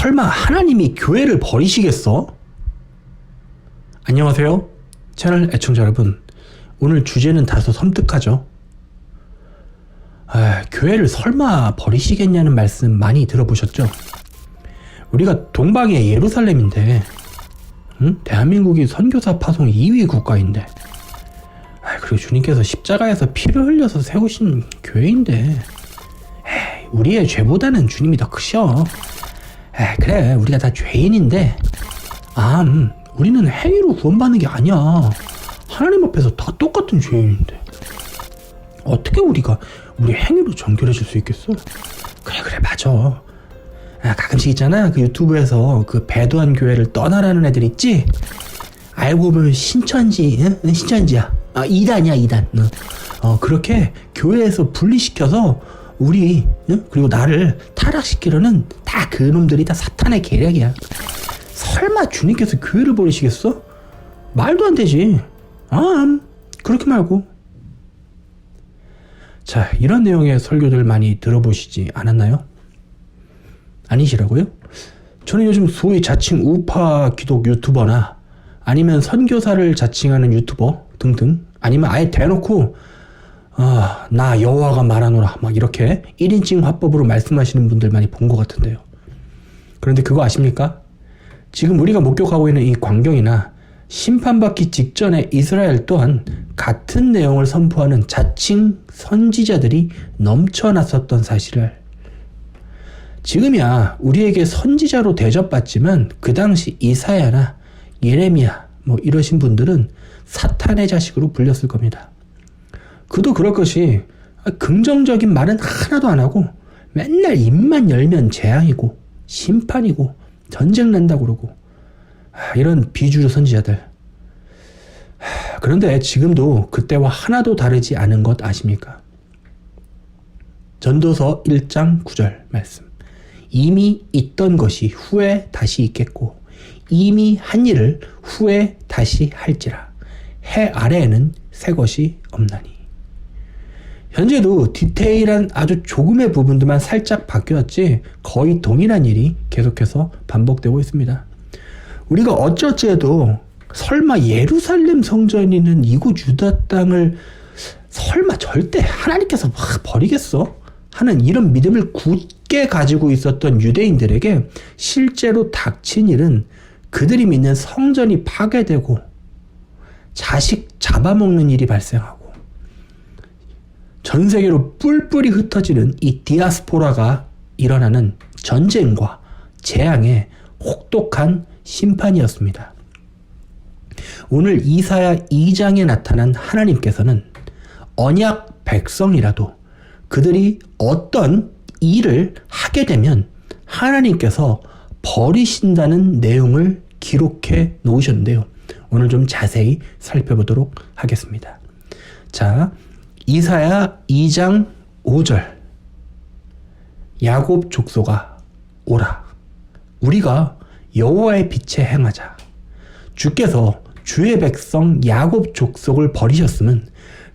설마 하나님이 교회를 버리시겠어? 안녕하세요. 채널 애청자 여러분. 오늘 주제는 다소 섬뜩하죠. 교회를 설마 버리시겠냐는 말씀 많이 들어보셨죠? 우리가 동방의 예루살렘인데, 대한민국이 선교사 파송 2위 국가인데, 그리고 주님께서 십자가에서 피를 흘려서 세우신 교회인데, 우리의 죄보다는 주님이 더 크셔. 그래, 우리가 다 죄인인데, 우리는 행위로 구원받는 게 아니야. 하나님 앞에서 다 똑같은 죄인인데 어떻게 우리가 우리 행위로 정결해 줄 수 있겠어? 그래 맞아. 가끔씩 있잖아, 그 유튜브에서 그 배도한 교회를 떠나라는 애들 있지? 알고 보면 신천지야. 이단이야, 이단. 그렇게 교회에서 분리시켜서 우리, 그리고 나를 타락시키려는 다 그놈들이 다 사탄의 계략이야. 설마 주님께서 교회를 버리시겠어? 말도 안 되지. 그렇게 말고. 자, 이런 내용의 설교들 많이 들어보시지 않았나요? 아니시라고요? 저는 요즘 소위 자칭 우파 기독 유튜버나 아니면 선교사를 자칭하는 유튜버 등등, 아니면 아예 대놓고 나 여호와가 말하노라 막 이렇게 1인칭 화법으로 말씀하시는 분들 많이 본 것 같은데요. 그런데 그거 아십니까? 지금 우리가 목격하고 있는 이 광경이나 심판받기 직전에 이스라엘 또한 같은 내용을 선포하는 자칭 선지자들이 넘쳐났었던 사실을, 지금이야 우리에게 선지자로 대접받지만 그 당시 이사야나 예레미야 뭐 이러신 분들은 사탄의 자식으로 불렸을 겁니다. 그도 그럴 것이 긍정적인 말은 하나도 안 하고 맨날 입만 열면 재앙이고 심판이고 전쟁 난다고 그러고 이런 비주류 선지자들. 그런데 지금도 그때와 하나도 다르지 않은 것 아십니까? 전도서 1장 9절 말씀. 이미 있던 것이 후에 다시 있겠고 이미 한 일을 후에 다시 할지라. 해 아래에는 새 것이 없나니. 현재도 디테일한 아주 조금의 부분들만 살짝 바뀌었지 거의 동일한 일이 계속해서 반복되고 있습니다. 우리가 어찌어찌해도 설마 예루살렘 성전이 있는 이곳 유다 땅을 설마 절대 하나님께서 막 버리겠어? 하는 이런 믿음을 굳게 가지고 있었던 유대인들에게 실제로 닥친 일은 그들이 믿는 성전이 파괴되고 자식 잡아먹는 일이 발생하고 전 세계로 뿔뿔이 흩어지는 이 디아스포라가 일어나는 전쟁과 재앙의 혹독한 심판이었습니다. 오늘 이사야 2장에 나타난 하나님께서는 언약 백성이라도 그들이 어떤 일을 하게 되면 하나님께서 버리신다는 내용을 기록해 놓으셨는데요. 오늘 좀 자세히 살펴보도록 하겠습니다. 자, 이사야 2장 5절. 야곱 족속아 오라, 우리가 여호와의 빛에 행하자. 주께서 주의 백성 야곱 족속을 버리셨음은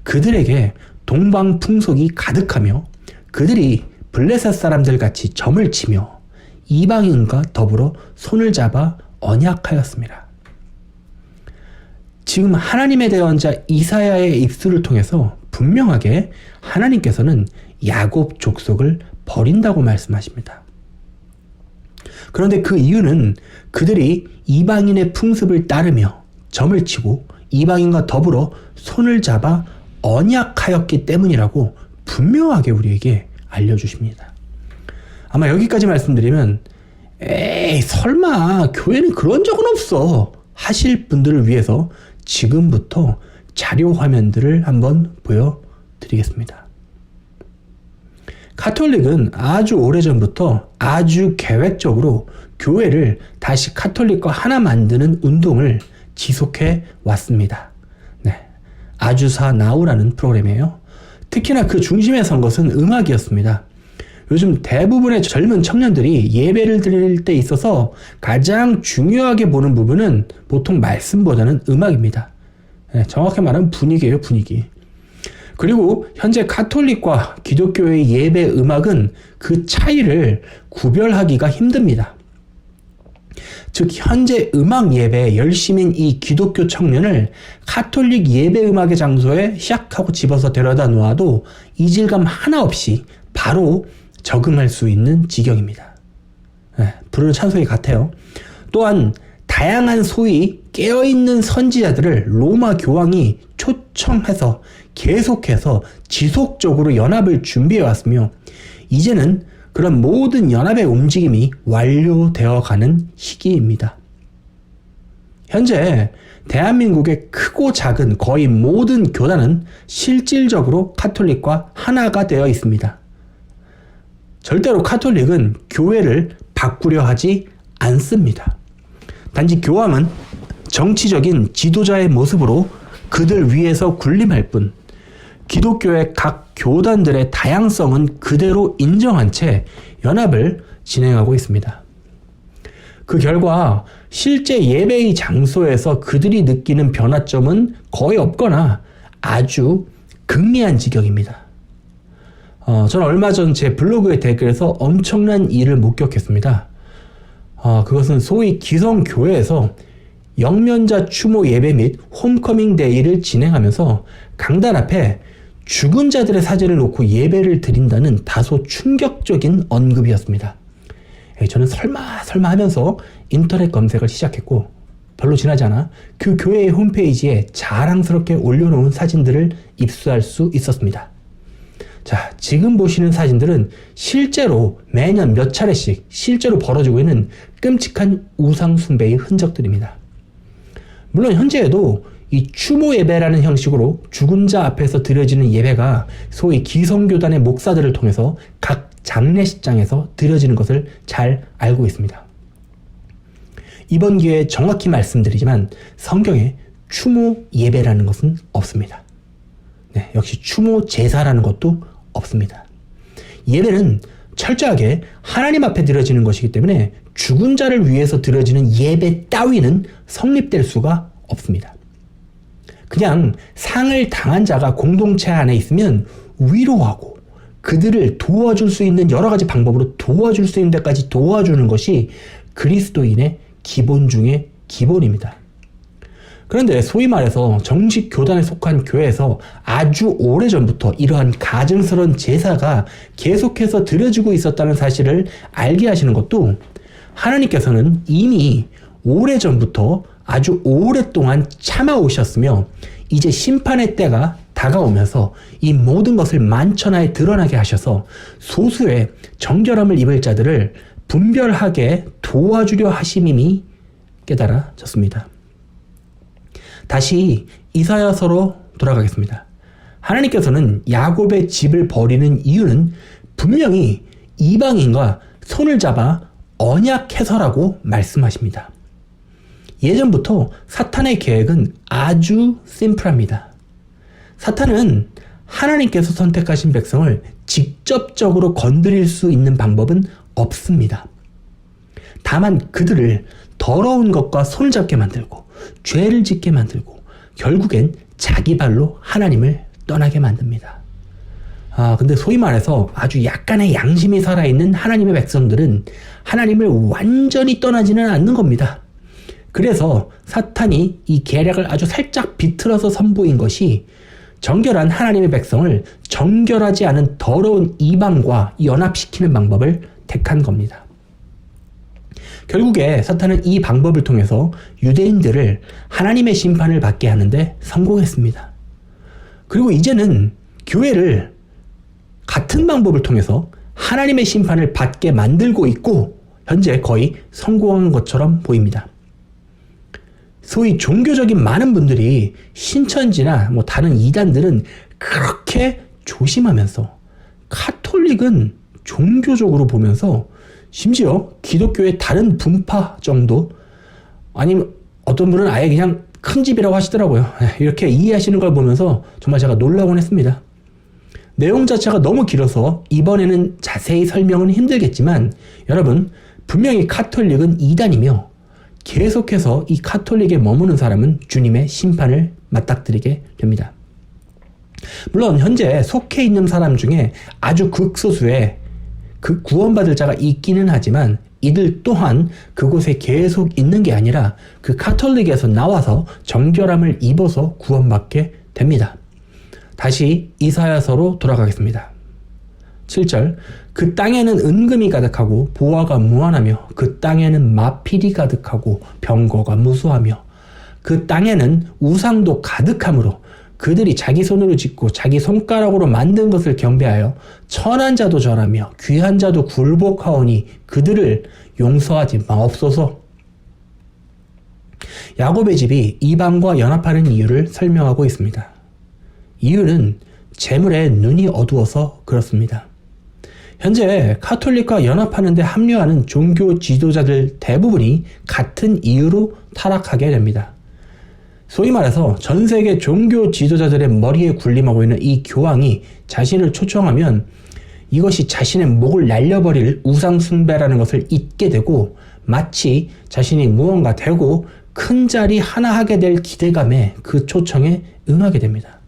그들에게 동방 풍속이 가득하며 그들이 블레셋 사람들 같이 점을 치며 이방인과 더불어 손을 잡아 언약하였습니다. 지금 하나님의 대언자 이사야의 입술을 통해서 분명하게 하나님께서는 야곱 족속을 버린다고 말씀하십니다. 그런데 그 이유는 그들이 이방인의 풍습을 따르며 점을 치고 이방인과 더불어 손을 잡아 언약하였기 때문이라고 분명하게 우리에게 알려주십니다. 아마 여기까지 말씀드리면 설마 교회는 그런 적은 없어 하실 분들을 위해서 지금부터 자료 화면들을 한번 보여드리겠습니다. 가톨릭은 아주 오래전부터 아주 계획적으로 교회를 다시 카톨릭과 하나 만드는 운동을 지속해 왔습니다. 네, 아주사 나우라는 프로그램이에요. 특히나 그 중심에 선 것은 음악이었습니다. 요즘 대부분의 젊은 청년들이 예배를 드릴 때 있어서 가장 중요하게 보는 부분은 보통 말씀보다는 음악입니다. 네, 정확히 말하면 분위기예요, 분위기. 그리고 현재 가톨릭과 기독교의 예배 음악은 그 차이를 구별하기가 힘듭니다. 즉 현재 음악 예배에 열심인 이 기독교 청년을 가톨릭 예배 음악의 장소에 샥 하고 집어서 데려다 놓아도 이질감 하나 없이 바로 적응할 수 있는 지경입니다. 부르는 찬송이 같아요. 또한 다양한 소위 깨어있는 선지자들을 로마 교황이 초청해서 계속해서 지속적으로 연합을 준비해왔으며 이제는 그런 모든 연합의 움직임이 완료되어 가는 시기입니다. 현재 대한민국의 크고 작은 거의 모든 교단은 실질적으로 카톨릭과 하나가 되어 있습니다. 절대로 카톨릭은 교회를 바꾸려 하지 않습니다. 단지 교황은 정치적인 지도자의 모습으로 그들 위에서 군림할 뿐 기독교의 각 교단들의 다양성은 그대로 인정한 채 연합을 진행하고 있습니다. 그 결과 실제 예배의 장소에서 그들이 느끼는 변화점은 거의 없거나 아주 극리한 지경입니다. 저는 얼마 전 제 블로그의 댓글에서 엄청난 일을 목격했습니다. 그것은 소위 기성교회에서 영면자 추모 예배 및 홈커밍 데이를 진행하면서 강단 앞에 죽은 자들의 사진을 놓고 예배를 드린다는 다소 충격적인 언급이었습니다. 저는 설마 하면서 인터넷 검색을 시작했고 별로 지나지 않아 그 교회의 홈페이지에 자랑스럽게 올려놓은 사진들을 입수할 수 있었습니다. 자, 지금 보시는 사진들은 실제로 매년 몇 차례씩 실제로 벌어지고 있는 끔찍한 우상 숭배의 흔적들입니다. 물론 현재에도 이 추모 예배라는 형식으로 죽은 자 앞에서 드려지는 예배가 소위 기성교단의 목사들을 통해서 각 장례식장에서 드려지는 것을 잘 알고 있습니다. 이번 기회에 정확히 말씀드리지만 성경에 추모 예배라는 것은 없습니다. 네, 역시 추모 제사라는 것도 없습니다. 예배는 철저하게 하나님 앞에 드려지는 것이기 때문에 죽은 자를 위해서 드려지는 예배 따위는 성립될 수가 없습니다. 그냥 상을 당한 자가 공동체 안에 있으면 위로하고 그들을 도와줄 수 있는 여러 가지 방법으로 도와줄 수 있는 데까지 도와주는 것이 그리스도인의 기본 중의 기본입니다. 그런데 소위 말해서 정식 교단에 속한 교회에서 아주 오래전부터 이러한 가증스러운 제사가 계속해서 드려지고 있었다는 사실을 알게 하시는 것도 하나님께서는 이미 오래전부터 아주 오랫동안 참아오셨으며 이제 심판의 때가 다가오면서 이 모든 것을 만천하에 드러나게 하셔서 소수의 정결함을 입을 자들을 분별하게 도와주려 하심임이 깨달아졌습니다. 다시 이사야서로 돌아가겠습니다. 하나님께서는 야곱의 집을 버리는 이유는 분명히 이방인과 손을 잡아 언약해서라고 말씀하십니다. 예전부터 사탄의 계획은 아주 심플합니다. 사탄은 하나님께서 선택하신 백성을 직접적으로 건드릴 수 있는 방법은 없습니다. 다만 그들을 더러운 것과 손을 잡게 만들고 죄를 짓게 만들고 결국엔 자기 발로 하나님을 떠나게 만듭니다. 근데 소위 말해서 아주 약간의 양심이 살아있는 하나님의 백성들은 하나님을 완전히 떠나지는 않는 겁니다. 그래서 사탄이 이 계략을 아주 살짝 비틀어서 선보인 것이 정결한 하나님의 백성을 정결하지 않은 더러운 이방과 연합시키는 방법을 택한 겁니다. 결국에 사탄은 이 방법을 통해서 유대인들을 하나님의 심판을 받게 하는데 성공했습니다. 그리고 이제는 교회를 같은 방법을 통해서 하나님의 심판을 받게 만들고 있고 현재 거의 성공한 것처럼 보입니다. 소위 종교적인 많은 분들이 신천지나 다른 이단들은 그렇게 조심하면서 카톨릭은 종교적으로 보면서 심지어 기독교의 다른 분파 정도 아니면 어떤 분은 아예 그냥 큰 집이라고 하시더라고요. 이렇게 이해하시는 걸 보면서 정말 제가 놀라곤 했습니다. 내용 자체가 너무 길어서 이번에는 자세히 설명은 힘들겠지만 여러분 분명히 카톨릭은 이단이며 계속해서 이 카톨릭에 머무는 사람은 주님의 심판을 맞닥뜨리게 됩니다. 물론 현재 속해 있는 사람 중에 아주 극소수의 그 구원받을 자가 있기는 하지만 이들 또한 그곳에 계속 있는 게 아니라 그 카톨릭에서 나와서 정결함을 입어서 구원받게 됩니다. 다시 이사야서로 돌아가겠습니다. 7절 그 땅에는 은금이 가득하고 보화가 무한하며 그 땅에는 마필이 가득하고 병거가 무수하며 그 땅에는 우상도 가득하므로 그들이 자기 손으로 짓고 자기 손가락으로 만든 것을 경배하여 천한 자도 절하며 귀한 자도 굴복하오니 그들을 용서하지 마옵소서. 야곱의 집이 이방과 연합하는 이유를 설명하고 있습니다. 이유는 재물에 눈이 어두워서 그렇습니다. 현재 카톨릭과 연합하는 데 합류하는 종교 지도자들 대부분이 같은 이유로 타락하게 됩니다. 소위 말해서 전 세계 종교 지도자들의 머리에 군림하고 있는 이 교황이 자신을 초청하면 이것이 자신의 목을 날려버릴 우상숭배라는 것을 잊게 되고 마치 자신이 무언가 되고 큰 자리 하나 하게 될 기대감에 그 초청에 응하게 됩니다.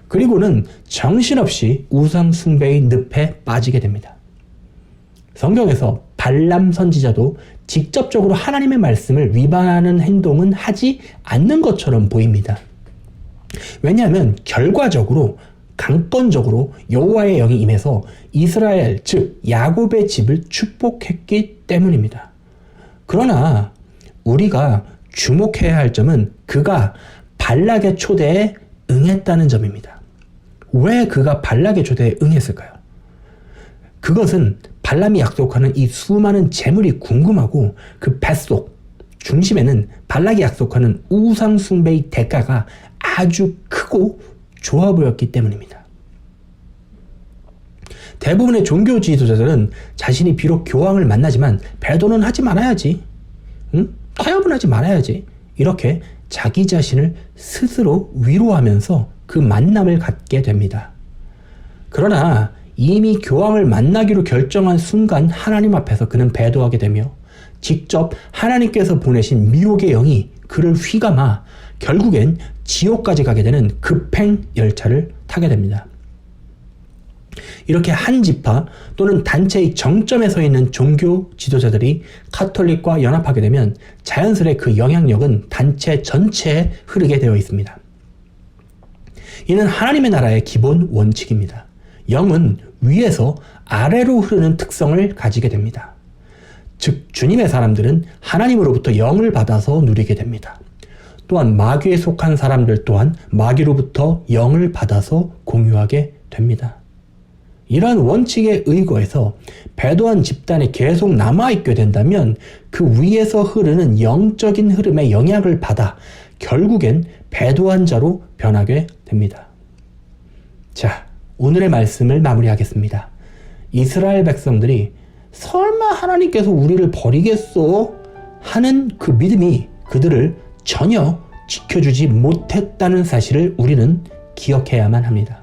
그리고는 정신없이 우상숭배의 늪에 빠지게 됩니다. 성경에서 발람 선지자도 직접적으로 하나님의 말씀을 위반하는 행동은 하지 않는 것처럼 보입니다. 왜냐하면 결과적으로 강권적으로 여호와의 영이 임해서 이스라엘 즉 야곱의 집을 축복했기 때문입니다. 그러나 우리가 주목해야 할 점은 그가 발락의 초대에 응했다는 점입니다. 왜 그가 발락의 초대에 응했을까요? 그것은 발람이 약속하는 이 수많은 재물이 궁금하고 그 뱃속 중심에는 발락이 약속하는 우상 숭배의 대가가 아주 크고 좋아 보였기 때문입니다. 대부분의 종교 지도자들은 자신이 비록 교황을 만나지만 배도는 하지 말아야지, 타협은 하지 말아야지, 이렇게 자기 자신을 스스로 위로하면서 그 만남을 갖게 됩니다. 그러나 이미 교황을 만나기로 결정한 순간 하나님 앞에서 그는 배도하게 되며 직접 하나님께서 보내신 미혹의 영이 그를 휘감아 결국엔 지옥까지 가게 되는 급행 열차를 타게 됩니다. 이렇게 한 지파 또는 단체의 정점에 서 있는 종교 지도자들이 카톨릭과 연합하게 되면 자연스레 그 영향력은 단체 전체에 흐르게 되어 있습니다. 이는 하나님의 나라의 기본 원칙입니다. 영은 위에서 아래로 흐르는 특성을 가지게 됩니다. 즉 주님의 사람들은 하나님으로부터 영을 받아서 누리게 됩니다. 또한 마귀에 속한 사람들 또한 마귀로부터 영을 받아서 공유하게 됩니다. 이러한 원칙에 의거해서 배도한 집단이 계속 남아있게 된다면 그 위에서 흐르는 영적인 흐름의 영향을 받아 결국엔 배도한 자로 변하게 됩니다. 자, 오늘의 말씀을 마무리하겠습니다. 이스라엘 백성들이 설마 하나님께서 우리를 버리겠소? 하는 그 믿음이 그들을 전혀 지켜주지 못했다는 사실을 우리는 기억해야만 합니다.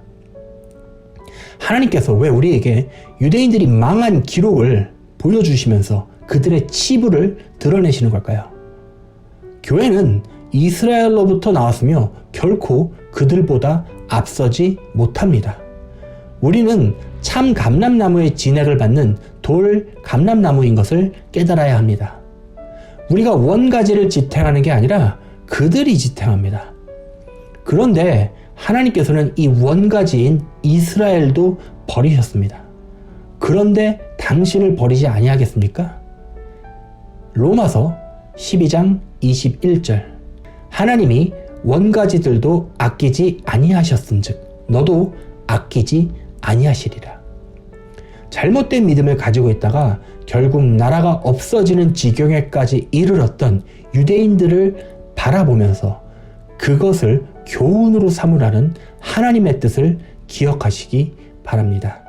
하나님께서 왜 우리에게 유대인들이 망한 기록을 보여주시면서 그들의 치부를 드러내시는 걸까요? 교회는 이스라엘로부터 나왔으며 결코 그들보다 앞서지 못합니다. 우리는 참 감람나무의 진액을 받는 돌 감람나무인 것을 깨달아야 합니다. 우리가 원가지를 지탱하는 게 아니라 그들이 지탱합니다. 그런데 하나님께서는 이 원가지인 이스라엘도 버리셨습니다. 그런데 당신을 버리지 아니하겠습니까? 로마서 12장 21절 하나님이 원가지들도 아끼지 아니하셨은즉 너도 아끼지 아니하시리라. 잘못된 믿음을 가지고 있다가 결국 나라가 없어지는 지경에까지 이르렀던 유대인들을 바라보면서 그것을 교훈으로 삼으라는 하나님의 뜻을 기억하시기 바랍니다.